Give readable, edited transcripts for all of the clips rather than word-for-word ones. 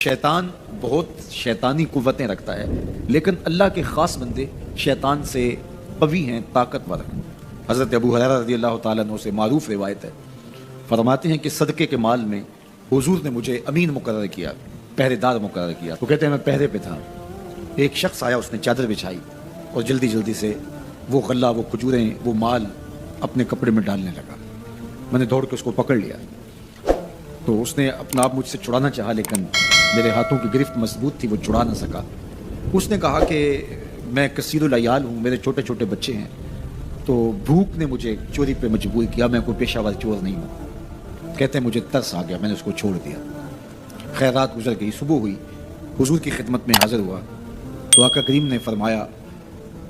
شیطان بہت شیطانی قوتیں رکھتا ہے، لیکن اللہ کے خاص بندے شیطان سے قوی ہیں، طاقتور ہیں۔ حضرت ابو ہریرہ رضی اللہ تعالیٰ عنہ سے معروف روایت ہے، فرماتے ہیں کہ صدقے کے مال میں حضور نے مجھے امین مقرر کیا، پہرے دار مقرر کیا۔ وہ کہتے ہیں میں پہرے پہ تھا، ایک شخص آیا، اس نے چادر بچھائی اور جلدی جلدی سے وہ غلہ، وہ کھجوریں، وہ مال اپنے کپڑے میں ڈالنے لگا۔ میں نے دوڑ کے اس کو پکڑ لیا، تو اس نے اپنا آپ مجھ سے چھڑانا چاہا، لیکن میرے ہاتھوں کی گرفت مضبوط تھی، وہ چھڑا نہ سکا۔ اس نے کہا کہ میں کثیر العیال ہوں، میرے چھوٹے چھوٹے بچے ہیں، تو بھوک نے مجھے چوری پہ مجبور کیا، میں کوئی پیشہ ور چور نہیں ہوں۔ کہتے ہیں مجھے ترس آ گیا، میں نے اس کو چھوڑ دیا۔ خیر رات گزر گئی، صبح ہوئی، حضور کی خدمت میں حاضر ہوا تو آقا کریم نے فرمایا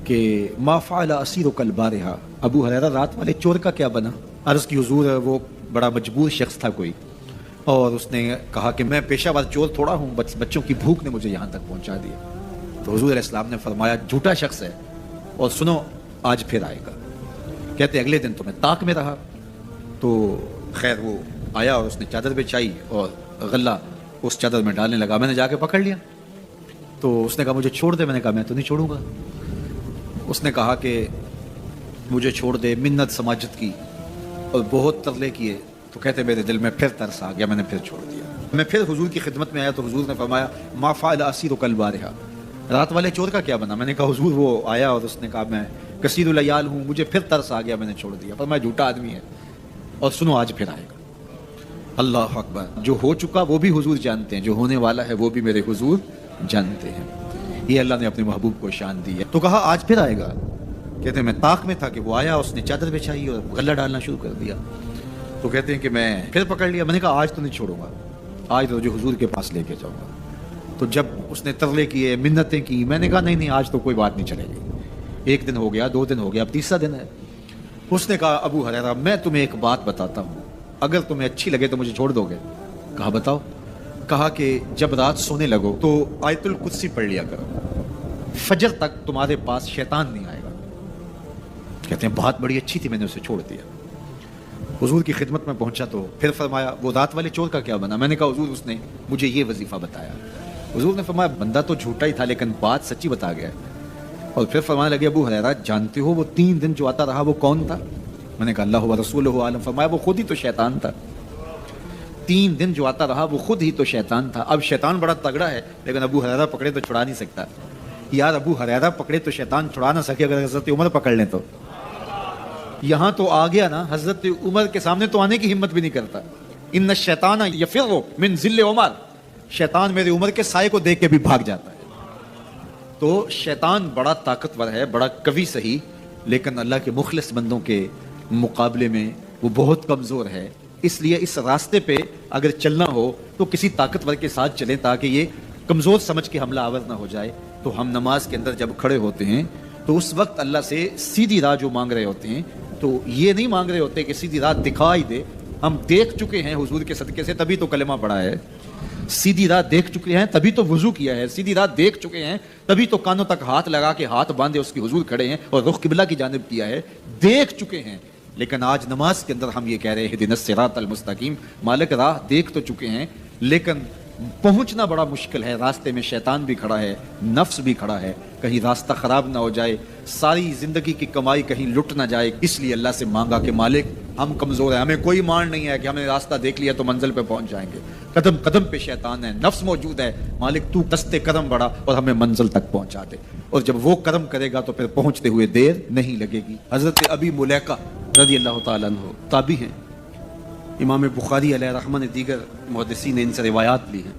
کہ ما فعل اسیرک البارحہ، ابو ہریرہ رات والے چور کا کیا بنا؟ عرض کی حضور وہ بڑا مجبور شخص تھا کوئی، اور اس نے کہا کہ میں پیشہ ور چور تھوڑا ہوں، بچوں کی بھوک نے مجھے یہاں تک پہنچا دیا۔ تو حضور علیہ السلام نے فرمایا جھوٹا شخص ہے، اور سنو آج پھر آئے گا۔ کہتے اگلے دن تو میں طاق میں رہا، تو خیر وہ آیا اور اس نے چادر بچھائی اور غلہ اس چادر میں ڈالنے لگا۔ میں نے جا کے پکڑ لیا، تو اس نے کہا مجھے چھوڑ دے۔ میں نے کہا میں تو نہیں چھوڑوں گا۔ اس نے کہا کہ مجھے چھوڑ دے، منت سماجت کی اور بہت ترلے کیے، تو کہتے میرے دل میں پھر ترس آ گیا، میں نے پھر چھوڑ دیا۔ میں پھر حضور کی خدمت میں آیا تو حضور نے فرمایا ما فعل اسیرک البارحہ، رات والے چور کا کیا بنا؟ میں نے کہا حضور وہ آیا اور اس نے کہا میں کثیر العیال ہوں، مجھے پھر ترس آ گیا، میں نے چھوڑ دیا۔ پر میں جھوٹا آدمی ہے، اور سنو آج پھر آئے گا۔ اللہ اکبر! جو ہو چکا وہ بھی حضور جانتے ہیں، جو ہونے والا ہے وہ بھی میرے حضور جانتے ہیں۔ یہ اللہ نے اپنے محبوب کو شان دی ہے۔ تو کہا آج پھر آئے گا۔ کہتے ہیں میں طاق میں تھا کہ وہ آیا، اس نے چادر بچھائی اور غلہ ڈالنا شروع کر دیا۔ تو کہتے ہیں کہ میں پھر پکڑ لیا۔ میں نے کہا آج تو نہیں چھوڑوں گا، آج تو جو حضور کے پاس لے کے جاؤں گا۔ تو جب اس نے ترلے کیے، منتیں کی، میں نے کہا نہیں آج تو کوئی بات نہیں چلے گی۔ ایک دن ہو گیا، 2 دن ہو گیا، اب تیسرا دن ہے۔ اس نے کہا ابو ہریرہ میں تمہیں ایک بات بتاتا ہوں، اگر تمہیں اچھی لگے تو مجھے چھوڑ دو گے؟ کہا بتاؤ۔ کہا کہ جب رات سونے لگو تو آیت القدسی پڑھ لیا کرو، فجر تک تمہارے پاس شیطان نہیں آئے گا۔ کہتے ہیں بات بڑی اچھی تھی، میں نے اسے چھوڑ دیا۔ حضور کی خدمت میں پہنچا تو پھر فرمایا وہ رات والے چور کا کیا بنا؟ میں نے کہا حضور اس نے مجھے یہ وظیفہ بتایا۔ حضور نے فرمایا بندہ تو جھوٹا ہی تھا لیکن بات سچی بتا گیا۔ اور پھر فرمانے لگے ابو ہریرہ جانتے ہو وہ 3 دن جو آتا رہا وہ کون تھا؟ میں نے کہا اللہ و رسولہ عالم۔ فرمایا وہ خود ہی تو شیطان تھا۔ 3 دن جو آتا رہا وہ خود ہی تو شیطان تھا۔ اب شیطان بڑا تگڑا ہے، لیکن ابو ہریرہ پکڑے تو چھڑا نہیں سکتا۔ یار ابو ہریرہ پکڑے تو شیطان چھڑا نہ سکے، اگر حضرت عمر پکڑ لیں تو یہاں تو آ گیا نا، حضرت عمر کے سامنے تو آنے کی ہمت بھی نہیں کرتا۔ ان الشیطان یفر من ذل عمر، شیطان میرے عمر کے سائے کو دیکھ کے بھی بھاگ جاتا ہے۔ تو شیطان بڑا طاقتور ہے، بڑا قوی صحیح، لیکن اللہ کے مخلص بندوں کے مقابلے میں وہ بہت کمزور ہے۔ اس لیے اس راستے پہ اگر چلنا ہو تو کسی طاقتور کے ساتھ چلیں تاکہ یہ کمزور سمجھ کے حملہ آور نہ ہو جائے۔ تو ہم نماز کے اندر جب کھڑے ہوتے ہیں تو اس وقت اللہ سے سیدھی راہ جو مانگ رہے ہوتے ہیں، تو یہ نہیں مانگ رہے ہوتے کہ سیدھی راہ دکھائی دے۔ ہم دیکھ چکے ہیں حضور کے صدقے سے، تبھی تو کلمہ پڑھا ہے۔ سیدھی راہ دیکھ چکے ہیں تبھی تو وضو کیا ہے۔ سیدھی راہ دیکھ چکے ہیں تبھی تو کانوں تک ہاتھ لگا کے ہاتھ باندھے اس کی حضور کھڑے ہیں اور رخ قبلہ کی جانب کیا ہے۔ دیکھ چکے ہیں، لیکن آج نماز کے اندر ہم یہ کہہ رہے ہیں اہدنا الصراط المستقیم، مالک راہ دیکھ تو چکے ہیں لیکن پہنچنا بڑا مشکل ہے۔ راستے میں شیطان بھی کھڑا ہے، نفس بھی کھڑا ہے، کہیں راستہ خراب نہ ہو جائے، ساری زندگی کی کمائی کہیں لٹ نہ جائے۔ اس لیے اللہ سے مانگا کہ مالک ہم کمزور ہیں، ہمیں کوئی مان نہیں ہے کہ ہم نے راستہ دیکھ لیا تو منزل پہ پہنچ جائیں گے۔ قدم قدم پہ شیطان ہے، نفس موجود ہے، مالک تو دستے قدم بڑھا اور ہمیں منزل تک پہنچا دے۔ اور جب وہ قدم کرے گا تو پھر پہنچتے ہوئے دیر نہیں لگے گی۔ حضرت ابی ملیکہ رضی اللہ تعالیٰ عنہ تابعی ہیں، امام بخاری علیہ رحمہ نے دیگر محدثین نے ان سے روایات لی ہیں۔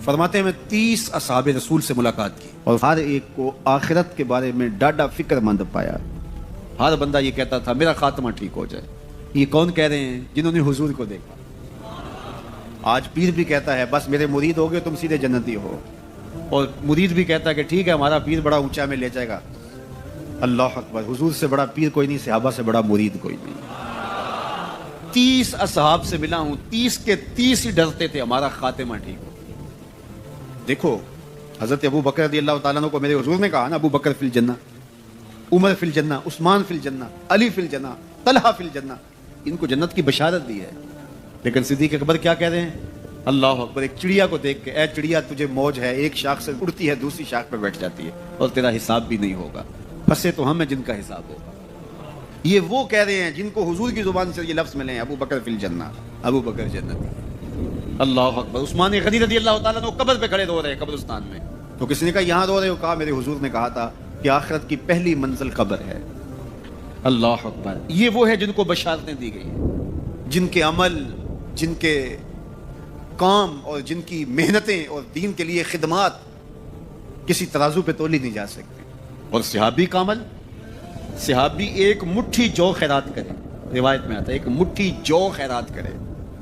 فرماتے ہیں میں 30 اصحاب رسول سے ملاقات کی اور ہر ایک کو آخرت کے بارے میں ڈاڈا فکر مند پایا۔ ہر بندہ یہ کہتا تھا میرا خاتمہ ٹھیک ہو جائے۔ یہ کون کہہ رہے ہیں؟ جنہوں نے حضور کو دیکھا۔ آج پیر بھی کہتا ہے بس میرے مرید ہو گئے تم سیدھے جنتی ہو، اور مرید بھی کہتا ہے کہ ٹھیک ہے ہمارا پیر بڑا اونچا میں لے جائے گا۔ اللہ اکبر! حضور سے بڑا پیر کوئی نہیں، صحابہ سے بڑا مرید کوئی نہیں۔ 30 اصحاب سے ملا ہوں، 30 کے 30 ہی ڈرتے تھے ہمارا خاتمہ ٹھیک ہو۔ دیکھو حضرت ابو بکر رضی اللہ تعالیٰ عنہ کو میرے حضور نے کہا نا ابو بکر فی الجنہ، عمر فی الجنہ، عثمان فی الجنہ، علی فی الجنہ، طلحہ فی الجنہ، ان کو جنت کی بشارت دی ہے۔ لیکن صدیق اکبر کیا کہہ رہے ہیں؟ اللہ اکبر. ایک چڑیا کو دیکھ کے اے چڑیا تجھے موج ہے, ایک شاخ سے اڑتی ہے دوسری شاخ پہ بیٹھ جاتی ہے اور تیرا حساب بھی نہیں ہوگا, پھنسے تو ہم ہیں جن کا حساب ہوگا. یہ وہ کہہ رہے ہیں جن کو حضور کی زبان سے یہ لفظ ملے ہیں, ابو بکر فی الجنہ, ابو بکر جنتی. اللہ اکبر. عثمان غنی رضی اللہ تعالیٰ عنہ قبر پہ کھڑے رو رہے ہیں قبرستان میں. تو کسی نے کہا یہاں رو رہے ہو؟ کہا میرے حضور نے کہا تھا کہ آخرت کی پہلی منزل قبر ہے. اللہ اکبر. یہ وہ ہے جن کو بشارتیں دی گئی ہیں, جن کے عمل, جن کے کام اور جن کی محنتیں اور دین کے لیے خدمات کسی ترازو پہ تولی نہیں جا سکتے. اور صحابی کا عمل, صحابی ایک مٹھی جو خیرات کرے, روایت میں آتا ہے ایک مٹھی جو خیرات کرے,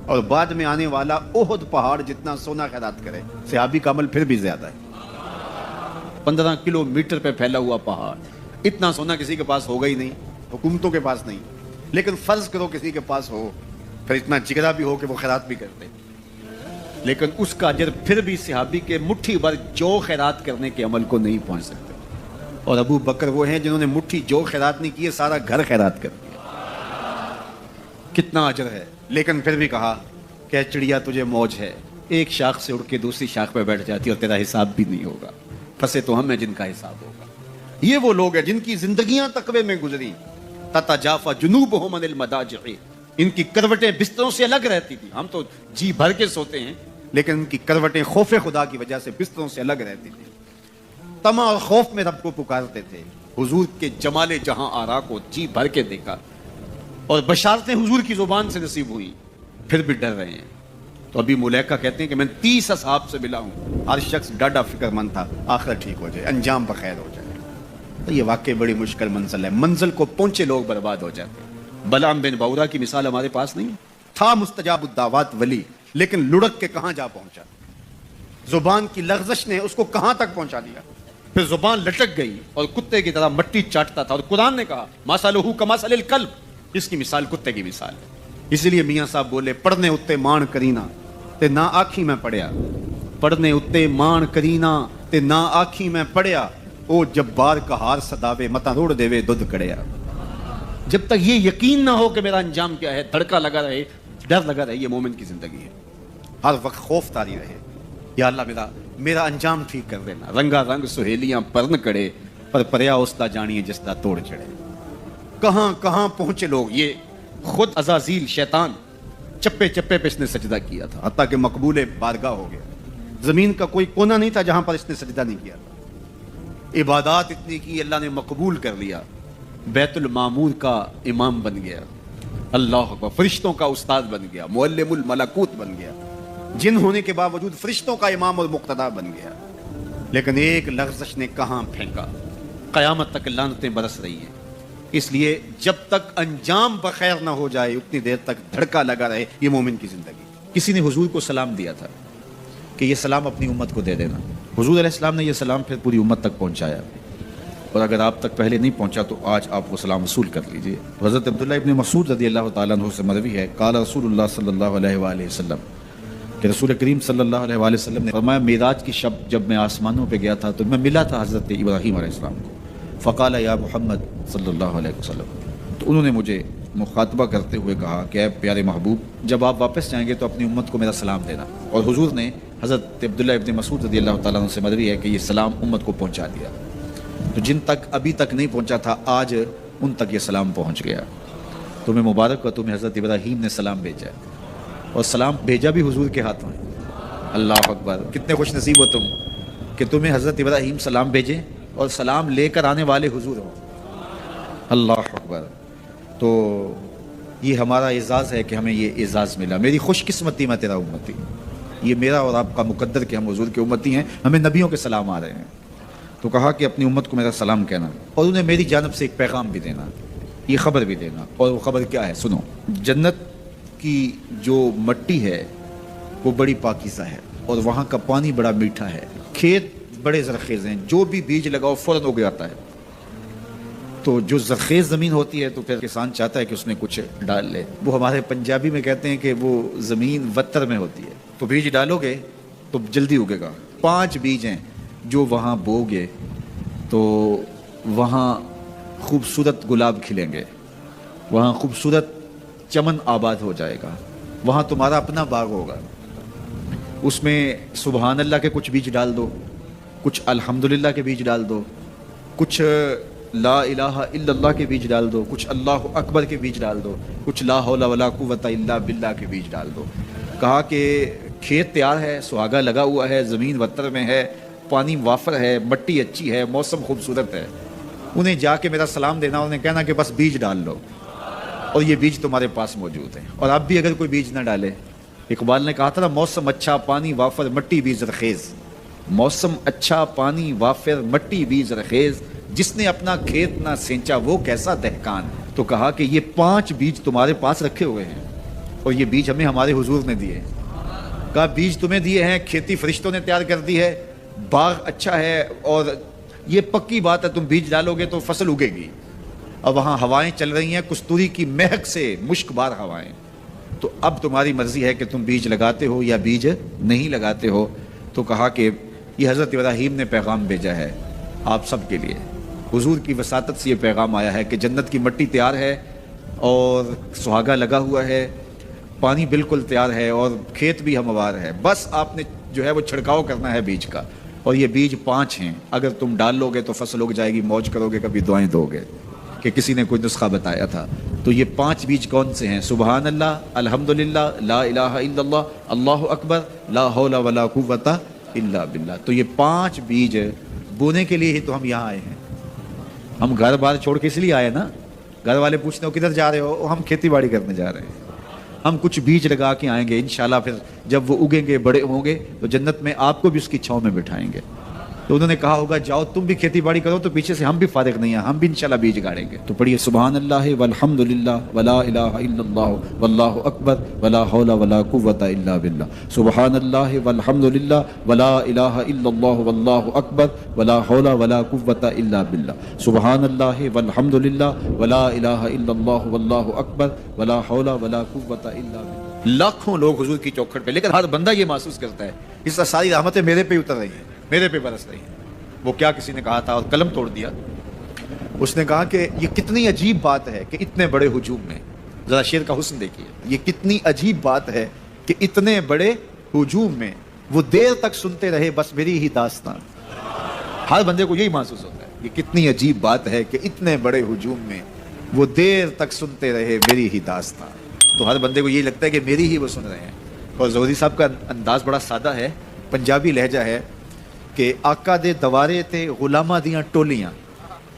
اور بعد میں آنے والا احد پہاڑ جتنا سونا خیرات کرے. صحابی کا عمل پھر بھی زیادہ ہے. 15 کلومیٹر پہ پھیلا ہوا پہاڑ, اتنا سونا کسی کے پاس ہوگا ہی نہیں, حکومتوں کے پاس نہیں. لیکن فرض کرو کسی کے پاس ہو, پھر اتنا جگرا بھی ہو کہ وہ خیرات بھی کرتے, لیکن اس کا اجر پھر بھی صحابی کے مٹھی بھر جو خیرات کرنے کے عمل کو نہیں پہنچ سکتے. اور ابو بکر وہ ہیں جنہوں نے مٹھی جو خیرات نہیں کی, سارا گھر خیرات کر دیا. کتنا اجر ہے. لیکن پھر بھی کہا کہ چڑیا تجھے موج ہے, ایک شاخ سے اڑ کے دوسری شاخ پہ بیٹھ جاتی اور تیرا حساب بھی نہیں ہوگا, پھنسے تو ہم ہیں جن کا حساب ہوگا. یہ وہ لوگ ہیں جن کی زندگیاں تقوی میں گزری. تتجافا جنوبہم عن المضاجع, ان کی کروٹیں بستروں سے الگ رہتی تھی. ہم تو جی بھر کے سوتے ہیں, لیکن ان کی کروٹیں خوف خدا کی وجہ سے بستروں سے الگ رہتی تھی. طمع اور خوف میں رب کو پکارتے تھے. حضور کے جمال جہاں آرا کو جی بھر کے دیکھا, اور بشارتیں حضور کی زبان سے نصیب ہوئی, پھر بھی ڈر رہے ہیں. تو ابھی ملیکہ کہتے ہیں کہ میں 30 اصحاب سے ملا ہوں, ہر شخص ڈاڈا فکر مند تھا آخر ٹھیک ہو جائے, انجام بخیر ہو جائے. تو یہ واقعی بڑی مشکل منزل ہے, منزل کو پہنچے لوگ برباد ہو جاتے. بلعام بن باورا کی مثال ہمارے پاس نہیں تھا, مستجاب الدعوات ولی, لیکن لڑک کے کہاں جا پہنچا. زبان کی لغزش نے اس کو کہاں تک پہنچا دیا. پھر زبان لٹک گئی اور کتے کی طرح مٹی چاٹتا تھا. اور قرآن نے کہا ماسالہ کماسل الکلب, اس کی مثال کتے کی مثال ہے. اسی لیے میاں صاحب بولے پڑھنے اتے مان کرینا تے نہ آکھی میں پڑھیا, پڑھنے اتے مان کرینا تے نہ آکھی میں پڑھیا, او جبار کا ہار صداوے متا روڑ دے وے دودھ کڑیا. جب تک یہ یقین نہ ہو کہ میرا انجام کیا ہے, دھڑکا لگا رہے, ڈر لگا رہے, یہ مومن کی زندگی ہے. ہر وقت خوف طاری رہے, یا اللہ میرا انجام ٹھیک کر دینا. رنگا رنگ سہیلیاں پرن کڑے, پر پریا اسدا جانیے جس دا توڑ چڑھے. کہاں کہاں پہنچے لوگ. یہ خود عزازیل شیطان چپے چپے پہ اس نے سجدہ کیا تھا, حتیٰ کہ مقبول بارگاہ ہو گیا. زمین کا کوئی کونا نہیں تھا جہاں پر اس نے سجدہ نہیں کیا تھا. عبادات اتنی کی, اللہ نے مقبول کر لیا. بیت المعمور کا امام بن گیا, اللہ اکبر, فرشتوں کا استاد بن گیا, معلم الملکوت بن گیا, جن ہونے کے باوجود فرشتوں کا امام اور مقتدا بن گیا. لیکن ایک لغزش نے کہاں پھینکا. قیامت تک لعنتیں برس رہی ہیں. اس لیے جب تک انجام بخیر نہ ہو جائے اتنی دیر تک دھڑکا لگا رہے. یہ مومن کی زندگی. کسی نے حضور کو سلام دیا تھا کہ یہ سلام اپنی امت کو دے دینا. حضور علیہ السلام نے یہ سلام پھر پوری امت تک پہنچایا, اور اگر آپ تک پہلے نہیں پہنچا تو آج آپ وہ سلام وصول کر لیجئے. حضرت عبداللہ ابن مسعود رضی اللہ تعالیٰ عنہ سے مروی ہے, قال رسول اللہ صلی اللہ علیہ وآلہ وسلم, کہ رسول کریم صلی اللہ علیہ وآلہ وسلم نے فرمایا معراج کی شب جب میں آسمانوں پہ گیا تھا تو میں ملا تھا حضرت ابراہیم علیہ السلام کو. فقال یا محمد صلی اللہ علیہ وسلم, تو انہوں نے مجھے مخاطبہ کرتے ہوئے کہا کہ اے پیارے محبوب, جب آپ واپس جائیں گے تو اپنی امت کو میرا سلام دینا. اور حضور نے حضرت عبداللہ ابن مسعود رضی اللہ تعالیٰ عنہ سے مروی ہے کہ یہ سلام امت کو پہنچا دیا. تو جن تک ابھی تک نہیں پہنچا تھا آج ان تک یہ سلام پہنچ گیا. تمہیں مبارک ہو, تمہیں حضرت ابراہیم نے سلام بھیجا ہے, اور سلام بھیجا بھی حضور کے ہاتھوں ہے. اللہ اکبر, کتنے خوش نصیب ہو تم کہ تمہیں حضرت ابراہیم سلام بھیجے اور سلام لے کر آنے والے حضور ہوں. اللہ اکبر. تو یہ ہمارا اعزاز ہے کہ ہمیں یہ اعزاز ملا. میری خوش قسمتی میں تیرا امتی, یہ میرا اور آپ کا مقدر کہ ہم حضور کے امتی ہیں, ہمیں نبیوں کے سلام آ رہے ہیں. تو کہا کہ اپنی امت کو میرا سلام کہنا, اور انہیں میری جانب سے ایک پیغام بھی دینا, یہ خبر بھی دینا. اور وہ خبر کیا ہے سنو. جنت کی جو مٹی ہے وہ بڑی پاکیزہ ہے, اور وہاں کا پانی بڑا میٹھا ہے, کھیت بڑے زرخیز ہیں, جو بھی بیج لگاؤ فوراً اگ جاتا ہے. تو جو زرخیز زمین ہوتی ہے تو پھر کسان چاہتا ہے کہ اس میں کچھ ڈال لے. وہ ہمارے پنجابی میں کہتے ہیں کہ وہ زمین وتر میں ہوتی ہے, تو بیج ڈالو گے تو جلدی اگے گا. 5 بیج ہیں جو وہاں بو گے تو وہاں خوبصورت گلاب کھلیں گے, وہاں خوبصورت چمن آباد ہو جائے گا, وہاں تمہارا اپنا باغ ہوگا. اس میں سبحان اللہ کے کچھ بیج ڈال دو، کچھ الحمدللہ کے بیج ڈال دو، کچھ لا الہ الا اللہ کے بیج ڈال دو، کچھ اللہ اکبر کے بیج ڈال دو، کچھ لا حول ولا قوت الا باللہ کے بیج ڈال دو۔ کہا کہ کھیت تیار ہے، سہاگا لگا ہوا ہے، زمین وتر میں ہے، پانی وافر ہے، مٹی اچھی ہے، موسم خوبصورت ہے، انہیں جا کے میرا سلام دینا، انہیں کہنا کہ بس بیج ڈال لو اور یہ بیج تمہارے پاس موجود ہیں۔ اور اب بھی اگر کوئی بیج نہ ڈالے، اقبال نے کہا تھا نا، موسم اچھا پانی وافر مٹی بھی زرخیز، موسم اچھا پانی وافر مٹی بھی زرخیز، جس نے اپنا کھیت نہ سینچا وہ کیسا دہقان۔ تو کہا کہ یہ 5 بیج تمہارے پاس رکھے ہوئے ہیں اور یہ بیج ہمیں ہمارے حضور نے دیے ہیں۔ کہا بیج تمہیں دیے ہیں، کھیتی فرشتوں نے تیار کر دی ہے، باغ اچھا ہے اور یہ پکی بات ہے تم بیج ڈالو گے تو فصل اگے گی، اور وہاں ہوائیں چل رہی ہیں کستوری کی مہک سے مشک بار ہوائیں، تو اب تمہاری مرضی ہے کہ تم بیج لگاتے ہو یا بیج نہیں لگاتے ہو۔ تو کہا کہ یہ حضرت ابراہیم نے پیغام بھیجا ہے آپ سب کے لیے، حضور کی وساطت سے یہ پیغام آیا ہے کہ جنت کی مٹی تیار ہے اور سہاگا لگا ہوا ہے، پانی بالکل تیار ہے اور کھیت بھی ہموار ہے، بس آپ نے جو ہے وہ چھڑکاؤ کرنا ہے بیج کا، اور یہ بیج 5 ہیں، اگر تم ڈال لو گے تو فصل اگ جائے گی، موج کرو گے، کبھی دعائیں دو گے۔ کہ کسی نے کوئی نسخہ بتایا تھا، تو یہ 5 بیج کون سے ہیں؟ سبحان اللہ، الحمدللہ، لا الہ الا اللہ، اللہ اکبر، لا حول ولا قوت الا باللہ۔ تو یہ 5 بیج بونے کے لیے ہی تو ہم یہاں آئے ہیں۔ ہم گھر بار چھوڑ کے اس لیے آئے نا، گھر والے پوچھتے ہو کدھر جا رہے ہو، ہم کھیتی باڑی کرنے جا رہے ہیں، ہم کچھ بیج لگا کے آئیں گے انشاءاللہ، پھر جب وہ اگیں گے بڑے ہوں گے تو جنت میں آپ کو بھی اس کی چھاؤں میں بٹھائیں گے۔ تو انہوں نے کہا ہوگا جاؤ تم بھی کھیتی باڑی کرو، تو پیچھے سے ہم بھی فارغ نہیں ہیں، ہم بھی انشاءاللہ بیج گاڑیں گے۔ تو پڑھیے سبحان اللہ والحمدللہ ولا الہ الا اللہ واللہ اکبر ولا حول ولا قوت الا باللہ، سبحان اللہ والحمدللہ ولا الہ الا اللہ واللہ اکبر ولا حول ولا قوت الا باللہ، سبحان اللہ والحمدللہ ولا الہ الا اللہ واللہ اکبر ولا حول ولا قوت الا باللہ۔ لاکھوں لوگ حضور کی چوکھٹ پہ، لیکن ہر بندہ یہ محسوس کرتا ہے اس طرح ساری رحمتیں میرے پہ اتر رہی ہیں، میرے پہ برس رہی ہیں۔ وہ کیا کسی نے کہا تھا اور قلم توڑ دیا، اس نے کہا کہ یہ کتنی عجیب بات ہے کہ اتنے بڑے ہجوم میں، ذرا شعر کا حسن دیکھیے، یہ کتنی عجیب بات ہے کہ اتنے بڑے ہجوم میں وہ دیر تک سنتے رہے بس میری ہی داستان۔ ہر بندے کو یہی محسوس ہوتا ہے، یہ کتنی عجیب بات ہے کہ اتنے بڑے ہجوم میں وہ دیر تک سنتے رہے میری ہی داستان۔ تو ہر بندے کو یہی لگتا ہے کہ میری ہی وہ سن رہے ہیں۔ اور زہری صاحب کا انداز بڑا سادہ ہے، پنجابی لہجہ ہے کہ آقا دے دوارے تے غلاماں دیاں ٹولیاں،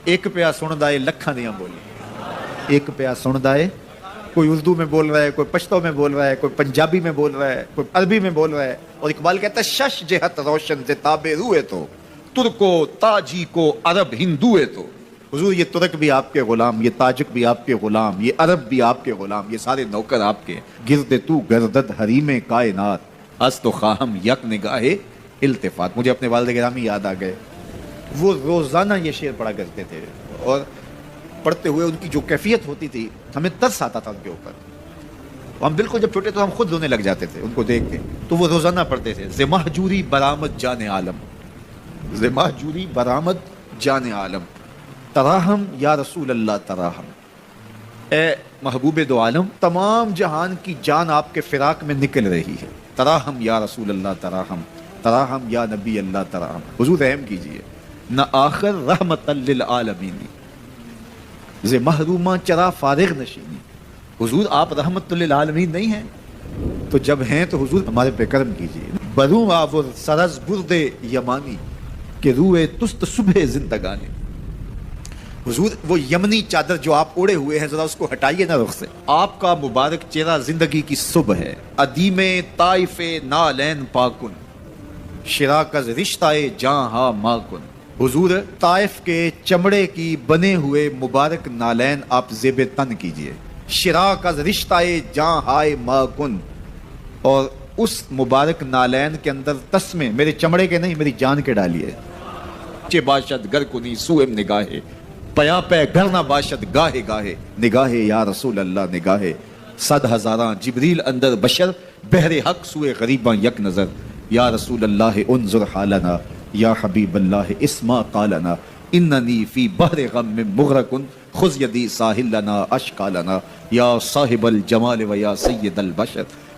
ایک پیا سندا اے لکھاں دیاں بولیاں، ایک پیا سندا اے، کوئی اردو میں بول رہا ہے، کوئی پشتو میں بول رہا ہے، کوئی پنجابی میں بول رہا ہے، کوئی عربی میں بول رہا ہے۔ اور اقبال کہتا ہے شش جہت روشن سے تابے روئے تو ترکو تاجی کو عرب ہندوئے تو۔ حضور یہ ترک بھی آپ کے غلام، یہ تاجک بھی آپ کے غلام، یہ عرب بھی آپ کے غلام، یہ سارے نوکر آپ کے۔ گرد تو گردد حریم کائنات از تو خواہم یک نگاہ التفات۔ مجھے اپنے والد گرامی یاد آ گئے، وہ روزانہ یہ شعر پڑھا کرتے تھے، اور پڑھتے ہوئے ان کی جو کیفیت ہوتی تھی ہمیں ترس آتا تھا ان کے اوپر۔ ہم بالکل جب چھوٹے تو ہم خود رونے لگ جاتے تھے ان کو دیکھ کے۔ تو وہ روزانہ پڑھتے تھے ز مہجوری برآمد جان عالم، ز مہجوری برآمد جان عالم، تراہم یا رسول اللہ تراہم، اے محبوب دو عالم، تمام جہان کی جان آپ کے فراق میں نکل رہی ہے، تراہم یا رسول اللہ تراہم، تراہم یا نبی اللہ تراہم۔ حضور رحم کیجئے، نہ آخر رحمت للعالمین، ز محروماں چرا فارغ نشینی۔ حضور آپ رحمت للعالمین نہیں ہیں، تو جب ہیں تو حضور ہمارے پہ کرم کیجئے۔ بروں آور سرز برد یمانی کہ روئے تست صبح زندگانی۔ حضور وہ یمنی چادر جو آپ اوڑے ہوئے ہیں ذرا اس کو ہٹائیے نا رخ سے، آپ کا مبارک چہرہ زندگی کی صبح ہے۔ ادیم طائف نالین پاکن شراکز رشتہ جاں ہا ماکن۔ حضور طائف کے چمڑے کی بنے ہوئے مبارک نالین آپ زیب تن کیجئے، شراکز رشتہ جاں ہائے ماکن، اور اس مبارک نالین کے اندر تسمے میرے چمڑے کے نہیں میری جان کے ڈالیے۔ چے باشد گر کنی سوئم نگاہے، پیا پہ گر نہ باشد گاہے گاہے، نگاہے یا رسول اللہ نگاہے، 100,000 جبریل اندر بشر، بحر حق سوئے غریباں یک نظر، یا رسول اللہ انظر حالنا، یا حبیب اللہ اسما قالنا، اننی فی بحر غم مغرقن، خذ یدی ساحل لنا اشکالنا، یا صاحب الجمال و یا سید البشر،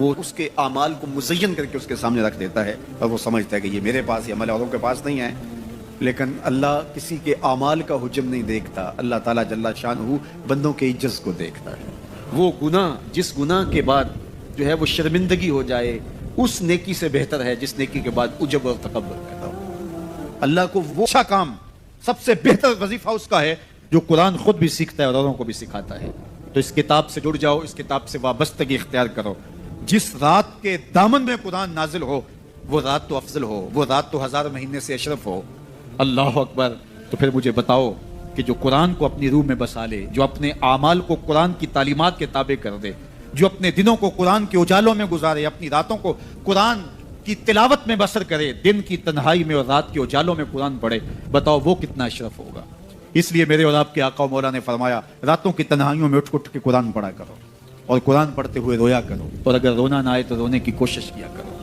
وہ اس کے اعمال کو مزین کر کے اس کے سامنے رکھ دیتا ہے اور وہ سمجھتا ہے کہ یہ میرے پاس، یہ عمل اوروں کے پاس نہیں ہے. لیکن اللہ کسی کے اعمال کا حجم نہیں دیکھتا. اللہ تعالیٰ جل شانہ بندوں کے عجز کو دیکھتا ہے. وہ گناہ، جس گناہ کے بعد جو ہے وہ شرمندگی ہو جائے، اس نیکی سے بہتر ہے جس نیکی کے بعد عجب اور تکبر پیدا ہو. اللہ کو وہ اچھا کام، سب سے بہتر وظیفہ اس کا ہے جو قرآن خود بھی سیکھتا ہے اور اوروں کو بھی سکھاتا ہے. تو اس کتاب سے جڑ جاؤ، اس کتاب سے وابستگی اختیار کرو. جس رات کے دامن میں قرآن نازل ہو وہ رات تو افضل ہو، وہ رات تو 1000 مہینے سے اشرف ہو. اللہ اکبر. تو پھر مجھے بتاؤ کہ جو قرآن کو اپنی روح میں بسا لے، جو اپنے اعمال کو قرآن کی تعلیمات کے تابع کر دے، جو اپنے دنوں کو قرآن کے اجالوں میں گزارے، اپنی راتوں کو قرآن کی تلاوت میں بسر کرے، دن کی تنہائی میں اور رات کے اجالوں میں قرآن پڑھے، بتاؤ وہ کتنا اشرف ہوگا. اس لیے میرے اور آپ کے آقا و مولا نے فرمایا راتوں کی تنہائیوں میں اٹھ کے قرآن پڑھا کرو اور قرآن پڑھتے ہوئے رویا کرو، اور اگر رونا نہ آئے تو رونے کی کوشش کیا کرو.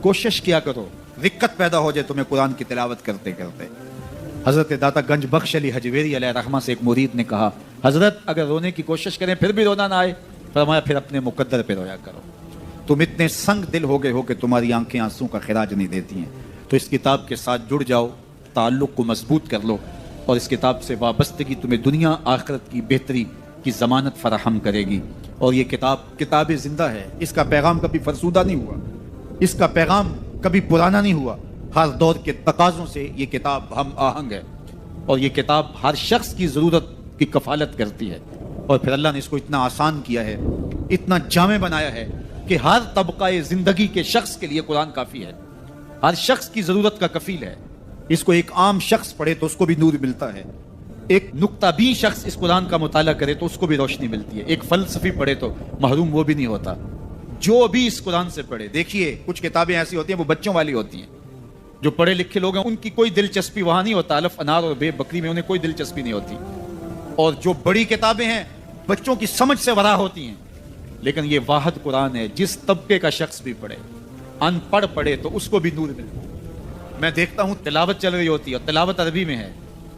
کوشش کیا کرو، دقت پیدا ہو جائے تمہیں قرآن کی تلاوت کرتے کرتے. حضرت داتا گنج بخش علی حجویری علیہ رحمہ سے ایک مرید نے کہا، حضرت اگر رونے کی کوشش کریں پھر بھی رونا نہ آئے، فرمایا پھر اپنے مقدر پہ رویا کرو. تم اتنے سنگ دل ہو گئے ہو کہ تمہاری آنکھیں آنسوں کا خراج نہیں دیتی ہیں. تو اس کتاب کے ساتھ جڑ جاؤ، تعلق کو مضبوط کر لو، اور اس کتاب سے وابستگی تمہیں دنیا آخرت کی بہتری کی ضمانت فراہم کرے گی. اور یہ کتاب زندہ ہے، اس کا پیغام کبھی فرسودہ نہیں ہوا، اس کا پیغام کبھی پرانا نہیں ہوا. ہر دور کے تقاضوں سے یہ کتاب ہم آہنگ ہے، اور یہ کتاب ہر شخص کی ضرورت کی کفالت کرتی ہے. اور پھر اللہ نے اس کو اتنا آسان کیا ہے، اتنا جامع بنایا ہے کہ ہر طبقہ زندگی کے شخص کے لیے قرآن کافی ہے، ہر شخص کی ضرورت کا کفیل ہے. اس کو ایک عام شخص پڑھے تو اس کو بھی نور ملتا ہے، ایک نقطہ بین شخص اس قرآن کا مطالعہ کرے تو اس کو بھی روشنی ملتی ہے، ایک فلسفی پڑھے تو محروم وہ بھی نہیں ہوتا. جو بھی اس قرآن سے پڑھے، دیکھیے کچھ کتابیں ایسی ہوتی ہیں وہ بچوں والی ہوتی ہیں، جو پڑھے لکھے لوگ ہیں ان کی کوئی دلچسپی وہاں نہیں ہوتا، الف انار اور بے بکری میں انہیں کوئی دلچسپی نہیں ہوتی. اور جو بڑی کتابیں ہیں بچوں کی سمجھ سے ورا ہوتی ہیں. لیکن یہ واحد قرآن ہے، جس طبقے کا شخص بھی پڑھے، ان پڑھ پڑھے تو اس کو بھی نور ملتا ہے. میں دیکھتا ہوں تلاوت چل رہی ہوتی ہے اور تلاوت عربی میں ہے،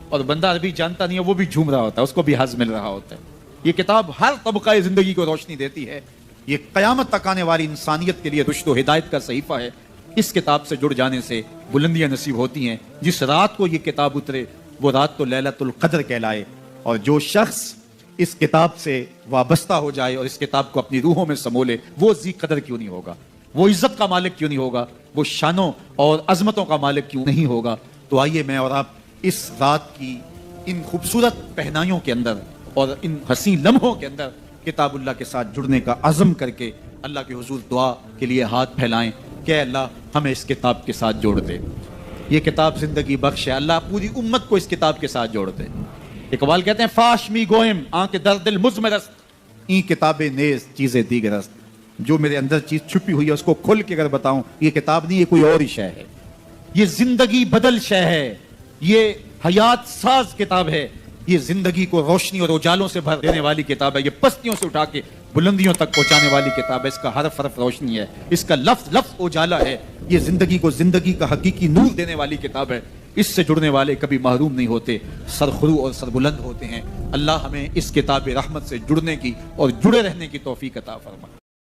اور بندہ عربی جانتا نہیں ہے، وہ بھی جھوم رہا ہوتا ہے، اس کو بھی حظ مل رہا ہوتا ہے. یہ کتاب ہر طبقہ زندگی کو روشنی دیتی ہے. یہ قیامت تک آنے والی انسانیت کے لیے رشد و ہدایت کا صحیفہ ہے. اس کتاب سے جڑ جانے سے بلندیاں نصیب ہوتی ہیں. جس رات کو یہ کتاب اترے وہ رات تو لیلۃ القدر کہلائے. اور جو شخص اس کتاب سے وابستہ ہو جائے اور اس کتاب کو اپنی روحوں میں سمولے، وہ ذی قدر کیوں نہیں ہوگا، وہ عزت کا مالک کیوں نہیں ہوگا، وہ شانوں اور عظمتوں کا مالک کیوں نہیں ہوگا. تو آئیے میں اور آپ اس رات کی ان خوبصورت پہنائیوں کے اندر اور ان حسین لمحوں کے اندر کتاب اللہ کے ساتھ جڑنے کا عزم کر کے اللہ کے حضور دعا کے لیے ہاتھ پھیلائیں کہ اللہ ہمیں اس کتاب کے ساتھ جوڑ دے. یہ کتاب زندگی بخش ہے. اللہ پوری امت کو اس کتاب کے ساتھ جوڑ دے. اقبال کہتے ہیں فاش می گوئم آنکھ در دل مزمرست این کتاب نیز چیزیں دیگرست. جو میرے اندر چیز چھپی ہوئی ہے اس کو کھل کے اگر بتاؤں، یہ کتاب نہیں، یہ کوئی اور ہی شے ہے. یہ زندگی بدل شے ہے، یہ حیات ساز کتاب ہے، یہ زندگی کو روشنی اور اجالوں سے بھر دینے والی کتاب ہے، یہ پستیوں سے اٹھا کے بلندیوں تک پہنچانے والی کتاب ہے. اس کا حرف حرف روشنی ہے، اس کا لفظ لفظ اجالا ہے. یہ زندگی کو زندگی کا حقیقی نور دینے والی کتاب ہے. اس سے جڑنے والے کبھی محروم نہیں ہوتے، سرخرو اور سربلند ہوتے ہیں. اللہ ہمیں اس کتاب رحمت سے جڑنے کی اور جڑے رہنے کی توفیق عطا فرمائے.